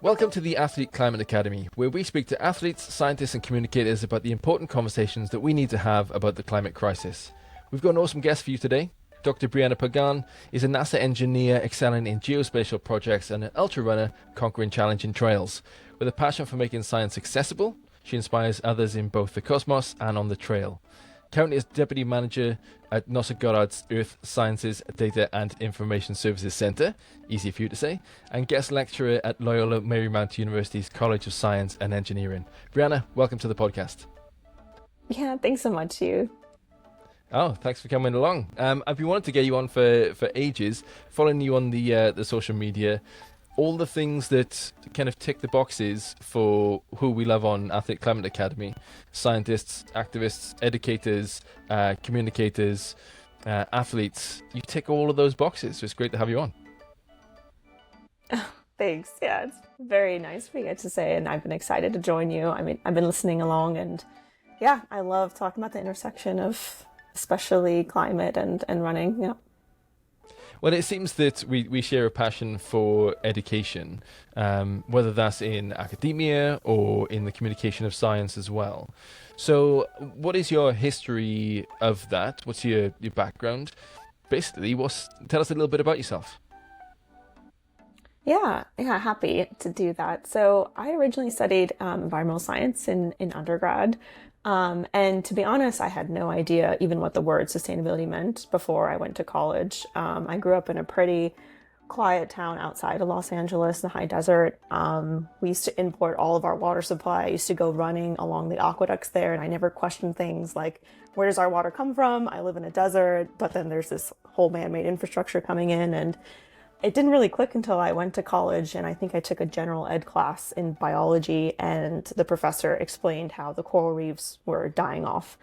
Welcome to the Athlete Climate Academy, where we speak to athletes, scientists and communicators about the important conversations that we need to have about the climate crisis. We've got an awesome guest for you today. Dr. Brianna Pagán is a NASA engineer excelling in geospatial projects and an ultra runner conquering challenging trails. With a passion for making science accessible, she inspires others in both the cosmos and on the trail. Currently as Deputy Manager at NASA Goddard's Earth Sciences Data and Information Services Center, easy for you to say, and guest lecturer at Loyola Marymount University's College of Science and Engineering. Brianna, welcome to the podcast. Yeah, thanks so much, you. Oh, thanks for coming along. I've been wanting to get you on for ages, following you on the social media. All the things that kind of tick the boxes for who we love on Athlete Climate Academy: scientists, activists, educators, communicators, athletes. You tick all of those boxes, so it's great to have you on. Thanks. Yeah, it's very nice for you to say, and I've been excited to join you. I mean, I've been listening along, and yeah, I love talking about the intersection of especially climate and running. Yeah. Well, it seems that we share a passion for education, whether that's in academia or in the communication of science as well. So what is your history of that? What's your background? Basically, tell us a little bit about yourself. Yeah, happy to do that. So I originally studied environmental science in undergrad. And to be honest, I had no idea even what the word sustainability meant before I went to college. I grew up in a pretty quiet town outside of Los Angeles, the high desert. We used to import all of our water supply. I used to go running along the aqueducts there, and I never questioned things like, where does our water come from? I live in a desert, but then there's this whole man-made infrastructure coming in, and it didn't really click until I went to college, and I think I took a general ed class in biology, and the professor explained how the coral reefs were dying off.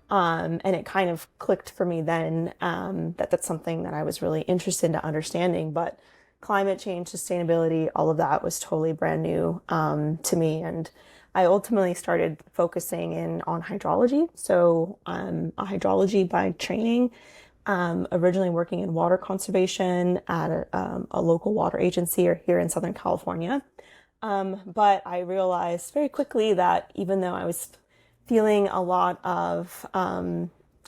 And it kind of clicked for me then that that's something that I was really interested in understanding. But climate change, sustainability, all of that was totally brand new to me. And I ultimately started focusing in on hydrology. So I'm a hydrology by training. Originally working in water conservation at a local water agency here in Southern California. But I realized very quickly that even though I was feeling a lot of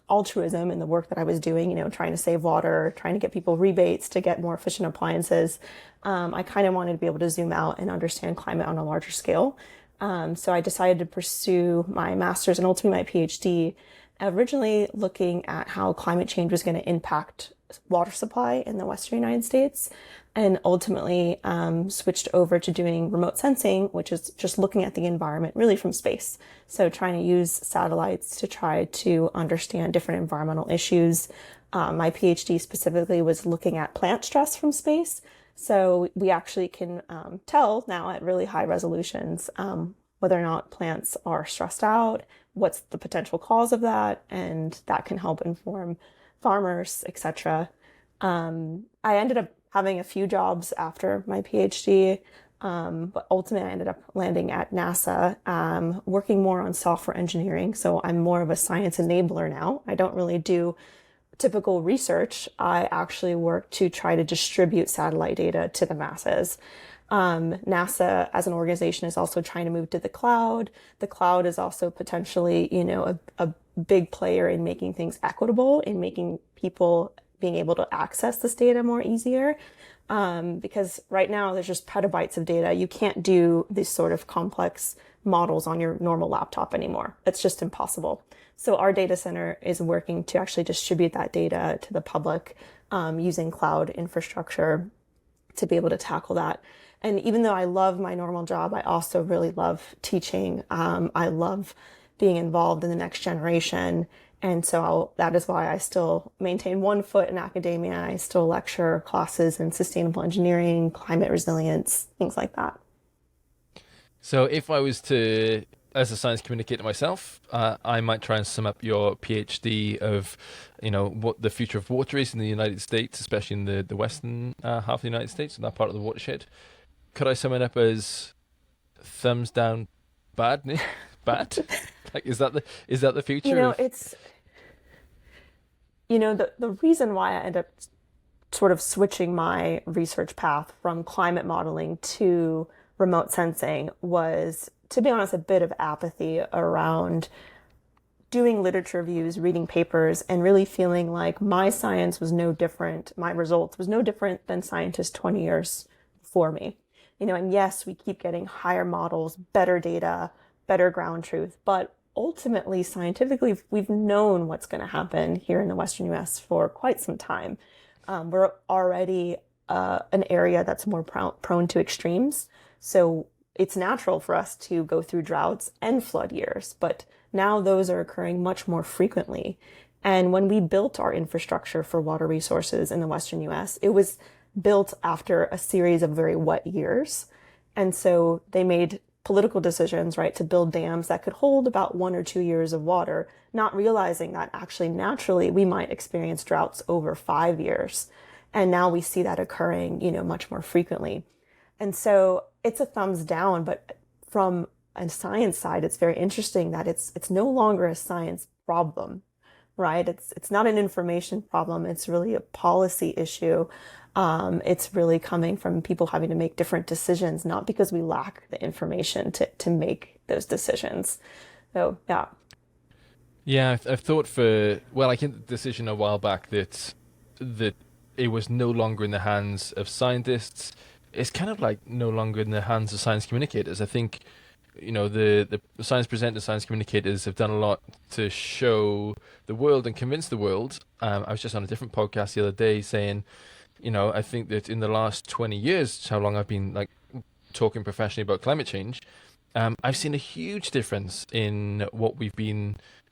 altruism in the work that I was doing, trying to save water, trying to get people rebates to get more efficient appliances, I kind of wanted to be able to zoom out and understand climate on a larger scale. So I decided to pursue my master's and ultimately my PhD, originally looking at how climate change was going to impact water supply in the Western United States, and ultimately switched over to doing remote sensing, which is just looking at the environment really from space. So trying to use satellites to try to understand different environmental issues. My PhD specifically was looking at plant stress from space. So we actually can tell now at really high resolutions whether or not plants are stressed out, what's the potential cause of that, and that can help inform farmers, etc. I ended up having a few jobs after my PhD, but ultimately I ended up landing at NASA, working more on software engineering. So I'm more of a science enabler now. I don't really do typical research. I actually work to try to distribute satellite data to the masses. NASA as an organization is also trying to move to the cloud. The cloud is also potentially, a big player in making things equitable, in making people being able to access this data more easier. Because right now there's just petabytes of data. You can't do these sort of complex models on your normal laptop anymore. It's just impossible. So our data center is working to actually distribute that data to the public, using cloud infrastructure to be able to tackle that. And even though I love my normal job, I also really love teaching. I love being involved in the next generation. And so that is why I still maintain one foot in academia. I still lecture classes in sustainable engineering, climate resilience, things like that. So if I was to, as a science communicator myself, I might try and sum up your PhD of, what the future of water is in the United States, especially in the western half of the United States, in that part of the watershed. Could I sum it up as thumbs down, bad? Bad? Like, is that the future? It's the reason why I end up sort of switching my research path from climate modeling to remote sensing was, to be honest, a bit of apathy around doing literature reviews, reading papers, and really feeling like my science was no different, my results was no different than scientists 20 years before me. And yes, we keep getting higher models, better data, better ground truth, but ultimately, scientifically, we've known what's going to happen here in the Western US for quite some time. We're already an area that's more prone to extremes. So it's natural for us to go through droughts and flood years, but now those are occurring much more frequently. And when we built our infrastructure for water resources in the Western US, it was built after a series of very wet years. And so they made political decisions, right, to build dams that could hold about 1 or 2 years of water, not realizing that actually naturally we might experience droughts over 5 years. And now we see that occurring, much more frequently. And so it's a thumbs down, but from a science side, it's very interesting that it's no longer a science problem, right? It's not an information problem. It's really a policy issue. It's really coming from people having to make different decisions, not because we lack the information to make those decisions. So, yeah. Yeah, I've thought I came to the decision a while back that it was no longer in the hands of scientists. It's kind of like no longer in the hands of science communicators. I think, the science presenters, science communicators have done a lot to show the world and convince the world. I was just on a different podcast the other day saying, I think that in the last 20 years, how long I've been talking professionally about climate change, I've seen a huge difference in what we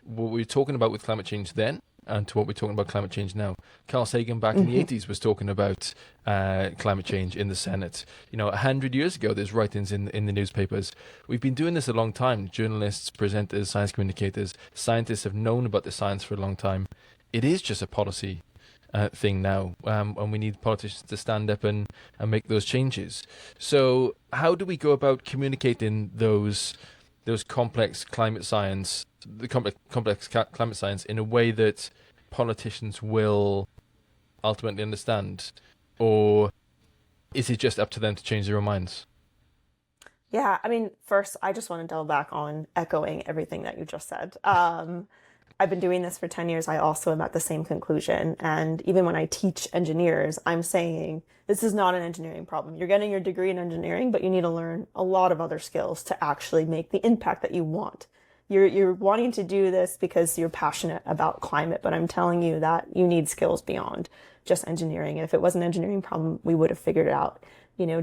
were talking about with climate change then and to what we're talking about climate change now. Carl Sagan back in the 80s was talking about climate change in the Senate. 100 years ago, there's writings in the newspapers. We've been doing this a long time. Journalists, presenters, science communicators, scientists have known about the science for a long time. It is just a policy thing now, and we need politicians to stand up and make those changes. So how do we go about communicating those complex climate science, the complex climate science in a way that politicians will ultimately understand? Or is it just up to them to change their own minds? Yeah, I mean, first, I just want to double back on echoing everything that you just said. I've been doing this for 10 years. I also am at the same conclusion. And even when I teach engineers, I'm saying this is not an engineering problem. You're getting your degree in engineering, but you need to learn a lot of other skills to actually make the impact that you want. You're wanting to do this because you're passionate about climate, but I'm telling you that you need skills beyond just engineering. And if it was an engineering problem, we would have figured it out,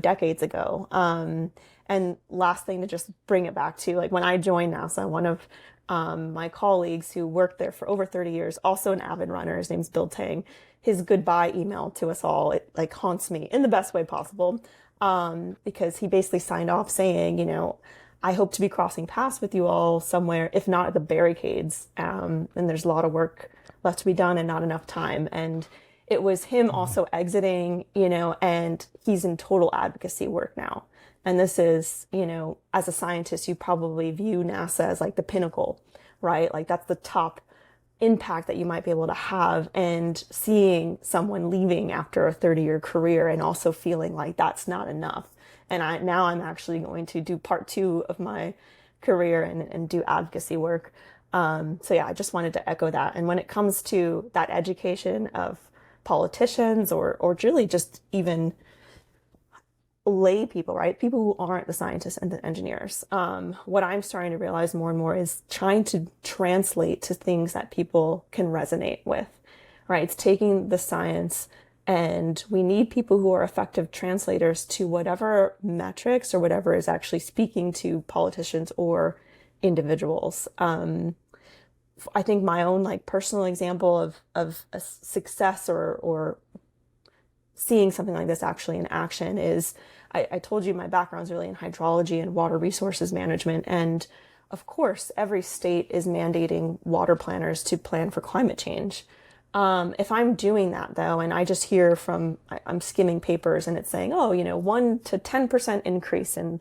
decades ago. And last thing, to just bring it back to, when I joined NASA, one of my colleagues who worked there for over 30 years, also an avid runner, his name's Bill Tang, his goodbye email to us all, it haunts me in the best way possible, because he basically signed off saying, I hope to be crossing paths with you all somewhere, if not at the barricades. And there's a lot of work left to be done and not enough time. And it was him also exiting, and he's in total advocacy work now. And this is, as a scientist, you probably view NASA as the pinnacle, right? That's the top impact that you might be able to have. And seeing someone leaving after a 30-year career and also feeling like that's not enough. And I'm actually going to do part 2 of my career and do advocacy work. So yeah, I just wanted to echo that. And when it comes to that education of politicians or really just even lay people, right? People who aren't the scientists and the engineers. What I'm starting to realize more and more is trying to translate to things that people can resonate with, right? It's taking the science, and we need people who are effective translators to whatever metrics or whatever is actually speaking to politicians or individuals. I think my own personal example of a success or seeing something like this actually in action is, I told you my background is really in hydrology and water resources management. And of course, every state is mandating water planners to plan for climate change. If I'm doing that though, and I just hear I'm skimming papers and it's saying, 1 to 10% increase in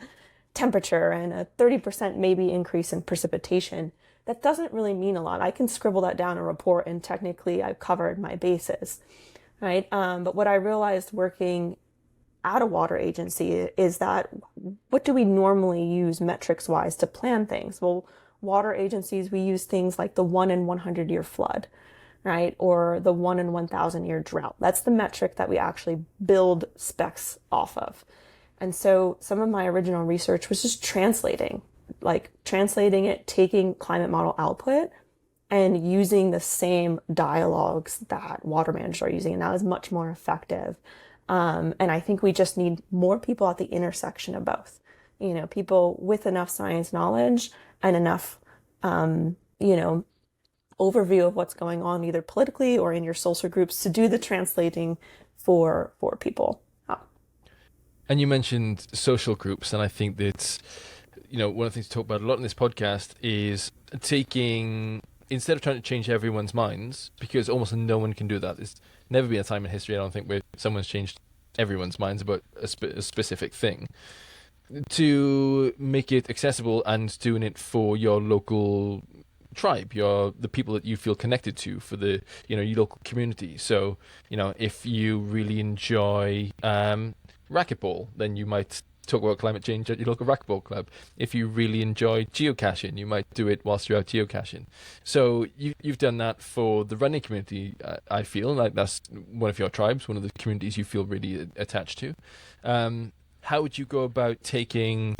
temperature and a 30% maybe increase in precipitation, that doesn't really mean a lot. I can scribble that down in a report and technically I've covered my bases. Right. But what I realized working at a water agency is that what do we normally use metrics wise to plan things? Well, water agencies, we use things like the 1 in 100 year flood, right? Or the 1 in 1,000 year drought. That's the metric that we actually build specs off of. And so some of my original research was just translating it, taking climate model output and using the same dialogues that water managers are using. And that was much more effective. And I think we just need more people at the intersection of both, people with enough science knowledge and enough, overview of what's going on either politically or in your social groups to do the translating for people. And you mentioned social groups, and I think that, one of the things to talk about a lot in this podcast is instead of trying to change everyone's minds, because almost no one can do that. There's never been a time in history, I don't think, where someone's changed everyone's minds about a specific thing. To make it accessible and doing it for your local tribe, the people that you feel connected to, for the your local community. So if you really enjoy racquetball, then you might talk about climate change at your local racquetball club. If you really enjoy geocaching, you might do it whilst you're out geocaching. So you've done that for the running community. I feel like that's one of your tribes, one of the communities you feel really attached to. How would you go about taking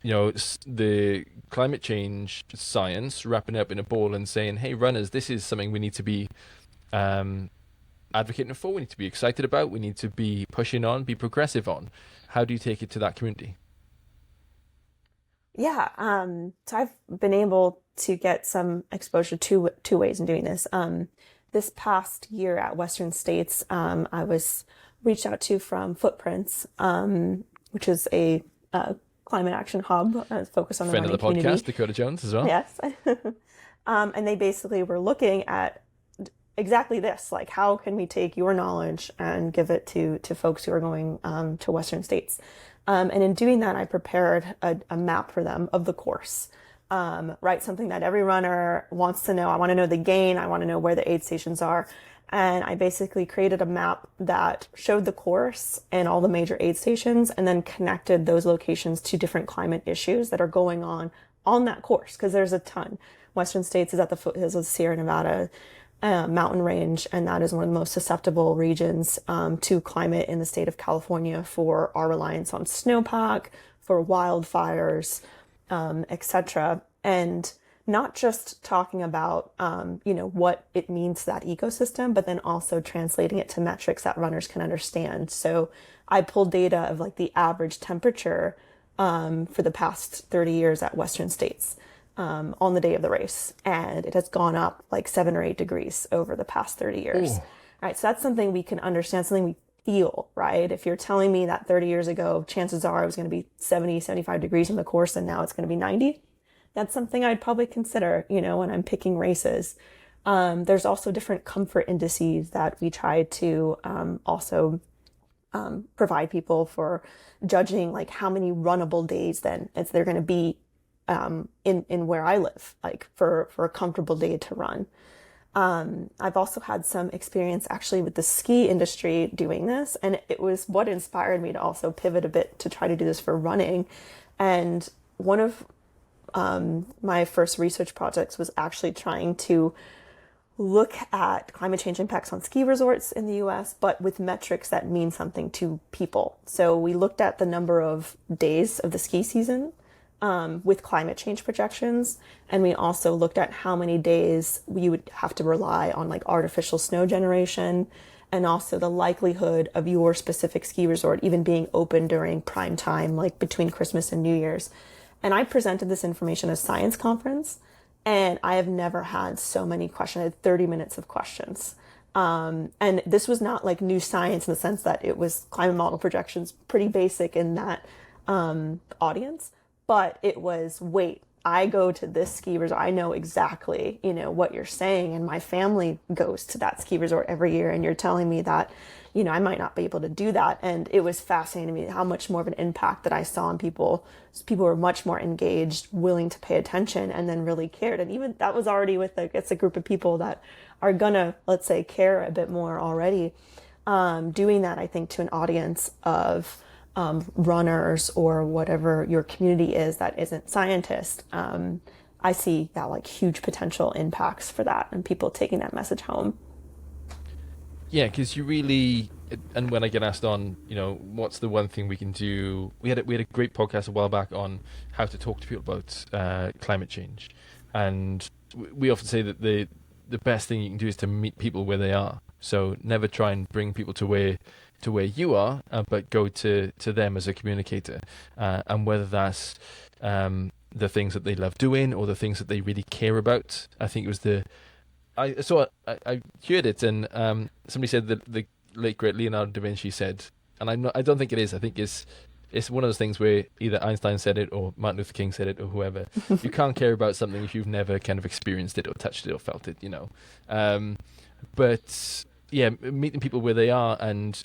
the climate change science, wrapping it up in a ball and saying, hey, runners, this is something we need to be advocating for, we need to be excited about, we need to be pushing on, be progressive on? How do you take it to that community? Yeah, so I've been able to get some exposure two ways in doing this. This past year at Western States, I was reached out to from Footprints, which is a climate action hub focused on the friend running of the podcast, community. Dakota Jones, as well. Yes. And they basically were looking at exactly this, like how can we take your knowledge and give it to folks who are going to Western States. And in doing that, I prepared a map for them of the course, right? Something that every runner wants to know. I want to know the gain. I want to know where the aid stations are. And I basically created a map that showed the course and all the major aid stations, and then connected those locations to different climate issues that are going on that course, because there's a ton. Western States is at the foothills of the Sierra Nevada mountain range, and that is one of the most susceptible regions to climate in the state of California for our reliance on snowpack, for wildfires, etc. And not just talking about, what it means to that ecosystem, but then also translating it to metrics that runners can understand. So I pulled data of like the average temperature for the past 30 years at Western States on the day of the race. And it has gone up like 7 or 8 degrees over the past 30 years. Ooh. Right. So that's something we can understand, something we feel, right? If you're telling me that 30 years ago, chances are it was going to be 70, 75 degrees in the course, and now it's going to be 90. That's something I'd probably consider, when I'm picking races. There's also different comfort indices that we try to also provide people for judging, like how many runnable days then they're going to be in where I live, like for a comfortable day to run. I've also had some experience actually with the ski industry doing this, and it was what inspired me to also pivot a bit to try to do this for running. And one of my first research projects was actually trying to look at climate change impacts on ski resorts in the US, but with metrics that mean something to people. So we looked at the number of days of the ski season with climate change projections. And we also looked at how many days we would have to rely on like artificial snow generation, and also the likelihood of your specific ski resort even being open during prime time, like between Christmas and New Year's. And I presented this information at a science conference, and I have never had so many questions. I had 30 minutes of questions. And this was not like new science in the sense that it was climate model projections, pretty basic in that audience. But it was, wait, I go to this ski resort. I know exactly, what you're saying. And my family goes to that ski resort every year. And you're telling me that, I might not be able to do that. And it was fascinating to me how much more of an impact that I saw on people. People were much more engaged, willing to pay attention, and then really cared. And even that was already with it's a group of people that are gonna, let's say, care a bit more already. Doing that, I think, to an audience of runners or whatever your community is that isn't scientists, I see that like huge potential impacts for that and people taking that message home. Yeah, because you really, and when I get asked on, what's the one thing we can do? We had a great podcast a while back on how to talk to people about climate change, and we often say that the best thing you can do is to meet people where they are. So never try and bring people to where you are, but go to them as a communicator, and whether that's the things that they love doing or the things that they really care about. I think it was I heard it, and somebody said that the late great Leonardo da Vinci said, and I don't think it is. I think it's one of those things where either Einstein said it or Martin Luther King said it or whoever. You can't care about something if you've never kind of experienced it or touched it or felt it, But yeah, meeting people where they are and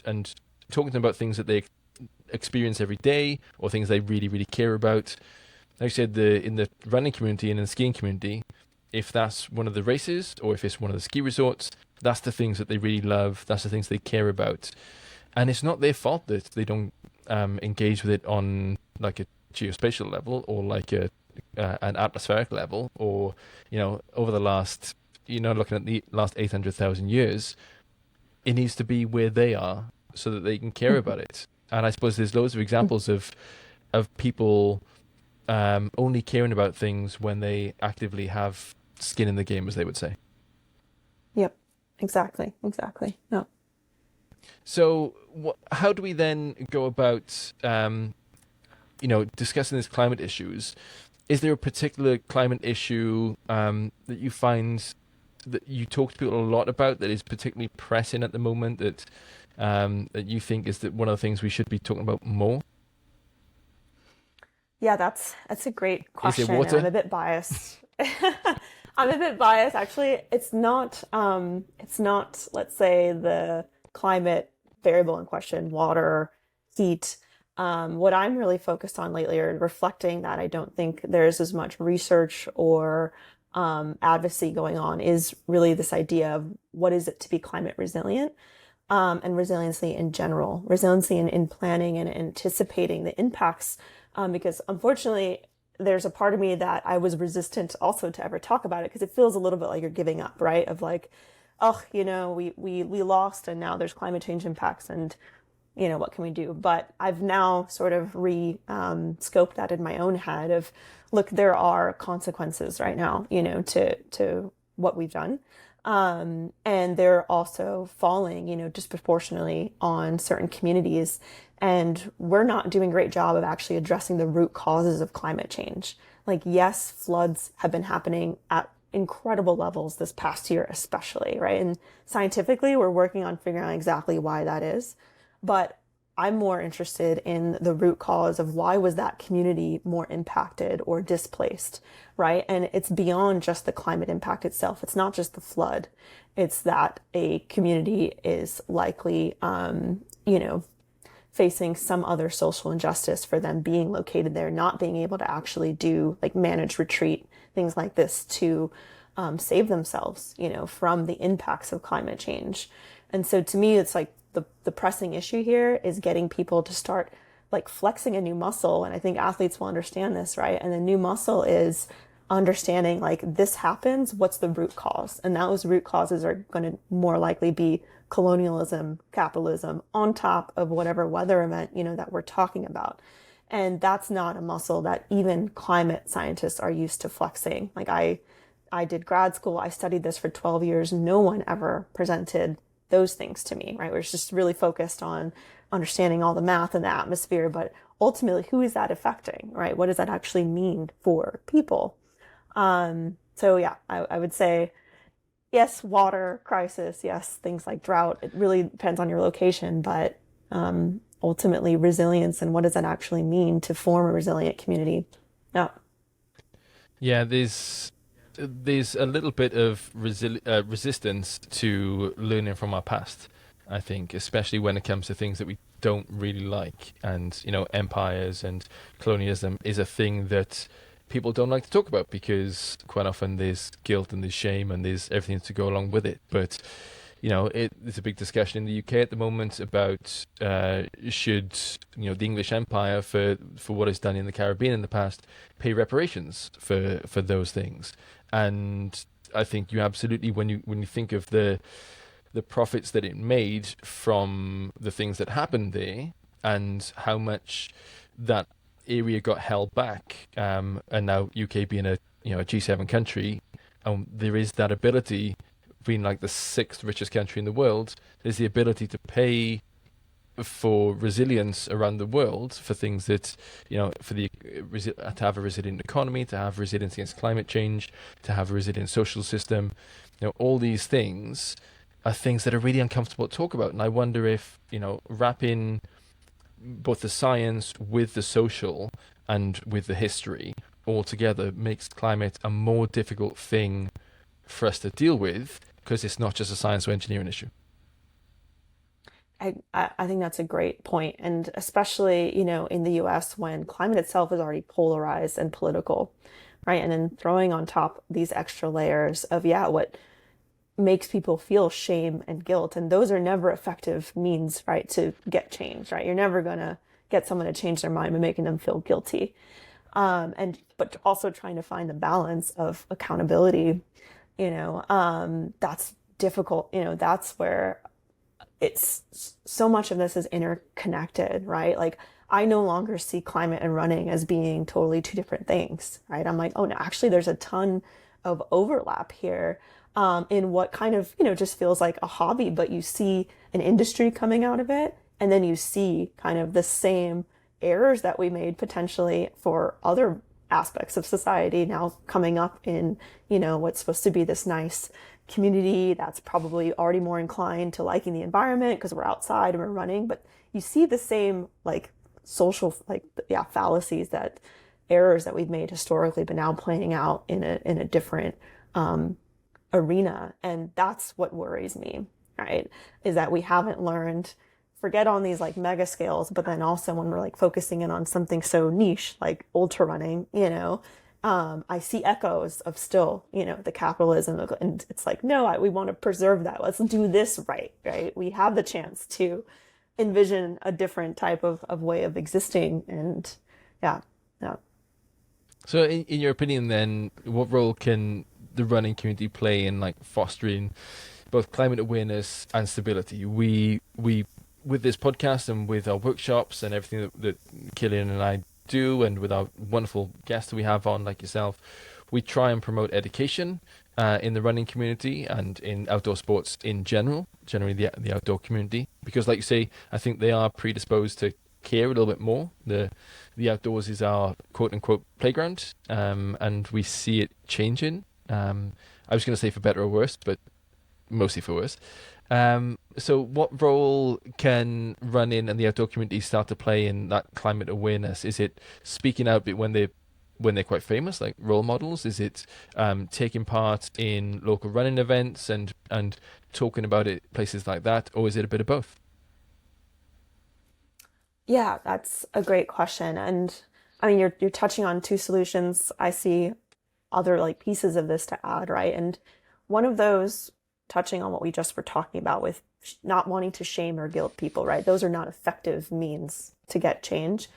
talking to them about things that they experience every day or things they really, really care about. Like I said, in the running community and in the skiing community, if that's one of the races or if it's one of the ski resorts, that's the things that they really love. That's the things they care about. And it's not their fault that they don't engage with it on like a geospatial level or like an atmospheric level or, over the last, looking at the last 800,000 years, it needs to be where they are so that they can care about it. And I suppose there's loads of examples of people only caring about things when they actively have skin in the game, as they would say. Yep, exactly, exactly. No. So, how do we then go about, discussing these climate issues? Is there a particular climate issue that you find that you talk to people a lot about that is particularly pressing at the moment that you think is one of the things we should be talking about more? Yeah, that's a great Is it question, and I'm water? a bit biased. I'm a bit biased, actually. It's not, let's say, the climate variable in question, water, heat. What I'm really focused on lately are reflecting that I don't think there's as much research or advocacy going on is really this idea of what is it to be climate resilient, and resiliency in general, resiliency in planning and anticipating the impacts. Because unfortunately, there's a part of me that I was resistant also to ever talk about it because it feels a little bit like you're giving up, right? Of like, oh, we lost and now there's climate change impacts and what can we do? But I've now sort of scoped that in my own head of, look, there are consequences right now, to what we've done. And they're also falling, disproportionately on certain communities. And we're not doing a great job of actually addressing the root causes of climate change. Like, yes, floods have been happening at incredible levels this past year, especially, right? And scientifically, we're working on figuring out exactly why that is. But I'm more interested in the root cause of why was that community more impacted or displaced, right? And it's beyond just the climate impact itself. It's not just the flood. It's that a community is likely, facing some other social injustice for them being located there, not being able to actually do like manage retreat, things like this to save themselves, from the impacts of climate change. And so to me, it's like the pressing issue here is getting people to start like flexing a new muscle. And I think athletes will understand this, right? And the new muscle is understanding like this happens, what's the root cause? And those root causes are going to more likely be colonialism, capitalism, on top of whatever weather event, that we're talking about. And that's not a muscle that even climate scientists are used to flexing. Like I did grad school, I studied this for 12 years. No one ever presented those things to me, right? We're just really focused on understanding all the math and the atmosphere, but ultimately, who is that affecting, right? What does that actually mean for people? So yeah, I would say, yes, water crisis, yes, things like drought. It really depends on your location, but ultimately resilience and what does that actually mean to form a resilient community? Yeah. Yeah, there's a little bit of resistance to learning from our past, I think, especially when it comes to things that we don't really like. And, empires and colonialism is a thing that people don't like to talk about because quite often there's guilt and there's shame and there's everything to go along with it. But there's a big discussion in the UK at the moment about should the English Empire for what it's done in the Caribbean in the past pay reparations for those things. And I think you absolutely, when you think of the profits that it made from the things that happened there and how much that area got held back, and now UK being a G7 country, there is that ability, being like the sixth richest country in the world, there's the ability to pay for resilience around the world for things that, to have a resilient economy, to have resilience against climate change, to have a resilient social system. All these things are things that are really uncomfortable to talk about. And I wonder if, wrapping both the science with the social and with the history all together makes climate a more difficult thing for us to deal with, because it's not just a science or engineering issue. I think that's a great point. And especially, in the US when climate itself is already polarized and political, right? And then throwing on top these extra layers of, what makes people feel shame and guilt. And those are never effective means, right, to get change, right? You're never going to get someone to change their mind by making them feel guilty. But also trying to find the balance of accountability, that's difficult. That's where it's so much of this is interconnected, right? Like I no longer see climate and running as being totally two different things, right? I'm like, oh no, actually there's a ton of overlap here, in what kind of, just feels like a hobby, but you see an industry coming out of it. And then you see kind of the same errors that we made potentially for other aspects of society now coming up in, what's supposed to be this nice community that's probably already more inclined to liking the environment because we're outside and we're running. But you see the same like social, fallacies, that errors that we've made historically, but now playing out in a different arena. And that's what worries me, right? Is that we haven't learned, forget on these like mega scales, but then also when we're like focusing in on something so niche like ultra running, I see echoes of still, the capitalism, and it's like, no, we want to preserve that. Let's do this right? We have the chance to envision a different type of way of existing. And yeah. So in your opinion then, what role can the running community play in like fostering both climate awareness and stability? We with this podcast and with our workshops and everything that Killian and I do, and with our wonderful guests that we have on like yourself, we try and promote education in the running community and in outdoor sports in generally the outdoor community, because like you say, I think they are predisposed to care a little bit more. The outdoors is our quote unquote playground, and we see it changing. I was going to say for better or worse, but mostly for worse. So what role can running and the outdoor community start to play in that climate awareness? Is it speaking out when they're quite famous, like role models? Is it taking part in local running events and talking about it places like that? Or is it a bit of both? Yeah, that's a great question. And I mean, you're touching on two solutions. I see other like pieces of this to add, right? And one of those, touching on what we just were talking about with not wanting to shame or guilt people, right? Those are not effective means to get change.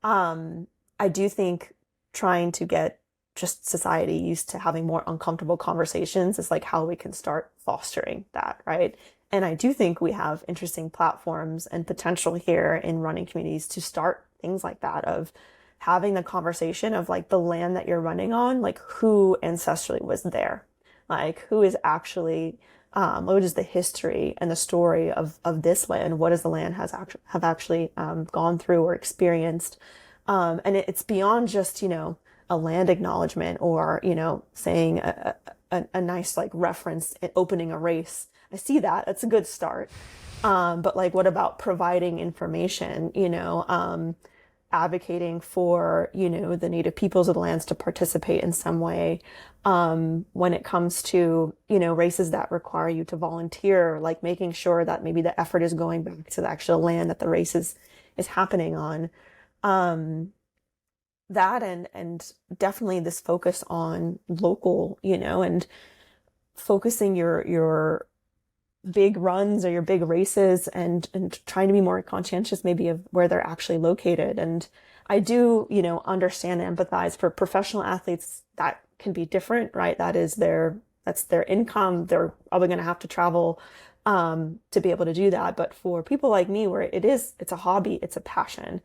I do think trying to get just society used to having more uncomfortable conversations is like how we can start fostering that, right? And I do think we have interesting platforms and potential here in running communities to start things like that, of having the conversation of like the land that you're running on, like who ancestrally was there, like who is actually, what is the history and the story of this land? What does the land have actually gone through or experienced? And it's beyond just, a land acknowledgement or, saying a nice like reference at opening a race. I see that. That's a good start. But like, what about providing information, advocating for, the native peoples of the lands to participate in some way. When it comes to, races that require you to volunteer, like making sure that maybe the effort is going back to the actual land that the race is happening on. That and definitely this focus on local, and focusing your big runs or your big races, and trying to be more conscientious maybe of where they're actually located. And I do, understand and empathize for professional athletes that can be different, right? That's their income. They're probably going to have to travel to be able to do that. But for people like me, where it's a hobby, it's a passion.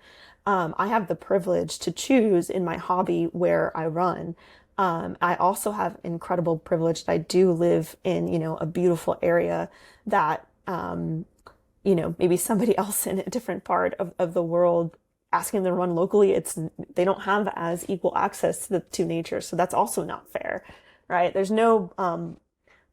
I have the privilege to choose in my hobby where I run. I also have incredible privilege that I do live in, a beautiful area that, maybe somebody else in a different part of the world asking them to run locally, they don't have as equal access to the two natures. So that's also not fair, right? There's no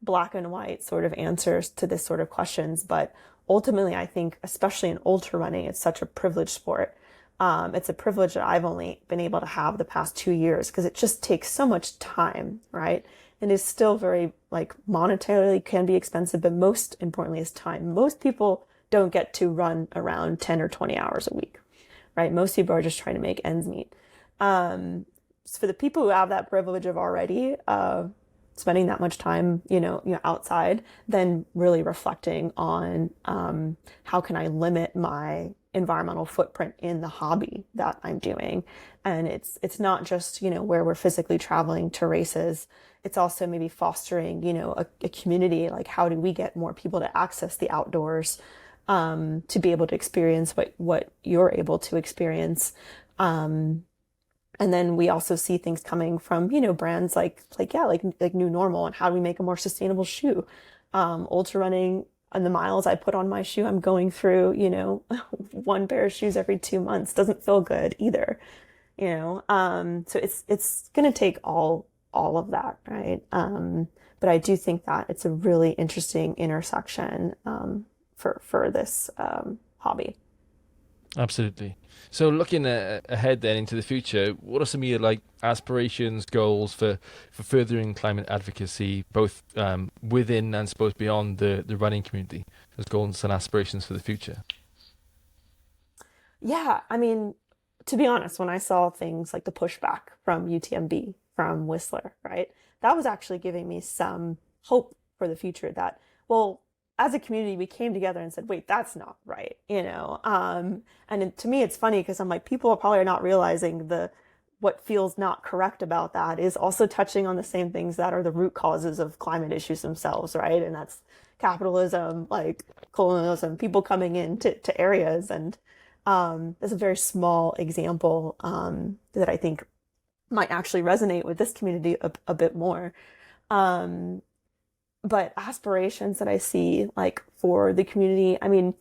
black and white sort of answers to this sort of questions, but ultimately I think, especially in ultra running, it's such a privileged sport. It's a privilege that I've only been able to have the past 2 years because it just takes so much time, right? And is still very monetarily can be expensive, but most importantly is time. Most people don't get to run around 10 or 20 hours a week, right? Most people are just trying to make ends meet. So for the people who have that privilege of already spending that much time, outside, then really reflecting on how can I limit my environmental footprint in the hobby that I'm doing. And it's not just, where we're physically traveling to races. It's also maybe fostering, a community. Like, how do we get more people to access the outdoors, to be able to experience what you're able to experience. And then we also see things coming from, brands like New Normal, and how do we make a more sustainable shoe? Ultra running, and the miles I put on my shoe, I'm going through, one pair of shoes every 2 months. Doesn't feel good either, so it's going to take all of that, right? But I do think that it's a really interesting intersection for this hobby. Absolutely. So looking ahead then into the future, what are some of your aspirations, goals for furthering climate advocacy, both within and suppose beyond the running community, as goals and aspirations for the future? Yeah, I mean, to be honest, when I saw things like the pushback from UTMB, from Whistler, right, that was actually giving me some hope for the future that, well, as a community, we came together and said, wait, that's not right, to me, it's funny because I'm like, people are probably not realizing what feels not correct about that is also touching on the same things that are the root causes of climate issues themselves, right? And that's capitalism, colonialism, people coming into areas. And there's a very small example that I think might actually resonate with this community a bit more. But aspirations that I see for the community, I mean,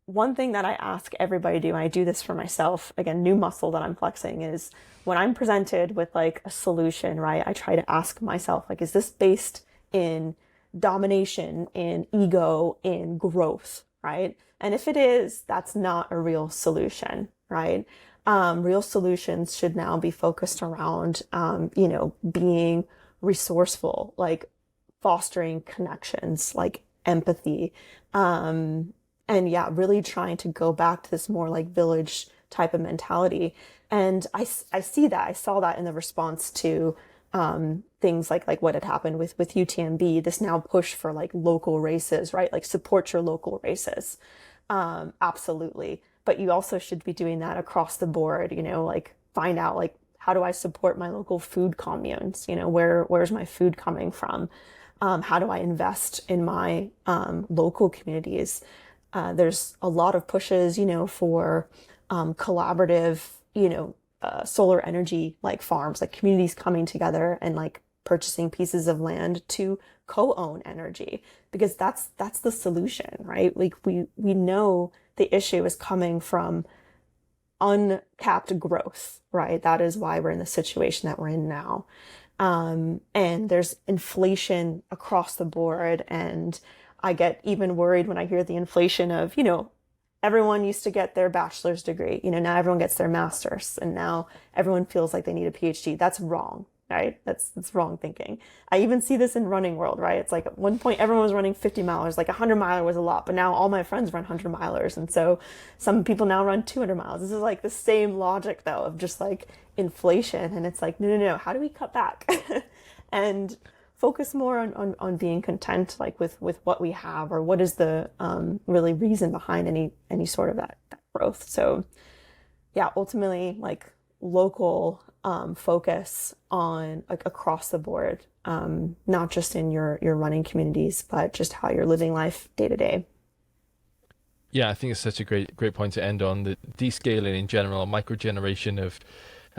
one thing that I ask everybody to do, and I do this for myself, again, new muscle that I'm flexing, is when I'm presented with a solution, right, I try to ask myself, is this based in domination, in ego, in growth, right? And if it is, that's not a real solution, right? Real solutions should now be focused around, being resourceful, fostering connections, empathy, and yeah, really trying to go back to this more village type of mentality. And I see that. I saw that in the response to things like what had happened with UTMB, this now push for local races, right? Support your local races. Absolutely. But you also should be doing that across the board, find out how do I support my local food communes? Where's my food coming from? How do I invest in my local communities? There's a lot of pushes, for collaborative, solar energy farms, communities coming together and purchasing pieces of land to co-own energy, because that's the solution, right? We know the issue is coming from uncapped growth, right? That is why we're in the situation that we're in now. And there's inflation across the board. And I get even worried when I hear the inflation of, everyone used to get their bachelor's degree, now everyone gets their master's, and now everyone feels like they need a PhD. That's wrong, right? That's wrong thinking. I even see this in running world, right? It's at one point everyone was running 50 milers, 100 miler was a lot, but now all my friends run 100 milers. And so some people now run 200 miles. This is the same logic though, of just inflation. And it's no, how do we cut back? And focus more on being content, like with what we have, or what is the really reason behind any sort of that growth. So yeah, ultimately like local focus on like across the board, not just in your running communities, but just how you're living life day to day. Yeah, I think it's such a great point to end on. The descaling in general, microgeneration of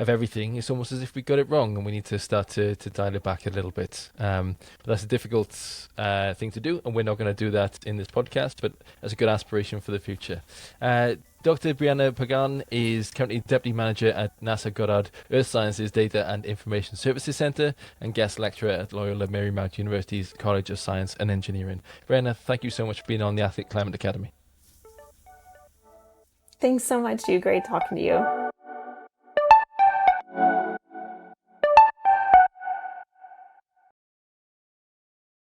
everything. It's almost as if we got it wrong, and we need to start to dial it back a little bit. But that's a difficult thing to do, and we're not going to do that in this podcast. But as a good aspiration for the future. Dr. Brianna Pagán is currently Deputy Manager at NASA Goddard Earth Sciences Data and Information Services Center and guest lecturer at Loyola Marymount University's College of Science and Engineering. Brianna, thank you so much for being on the Athlete Climate Academy. Thanks so much, you. Great talking to you.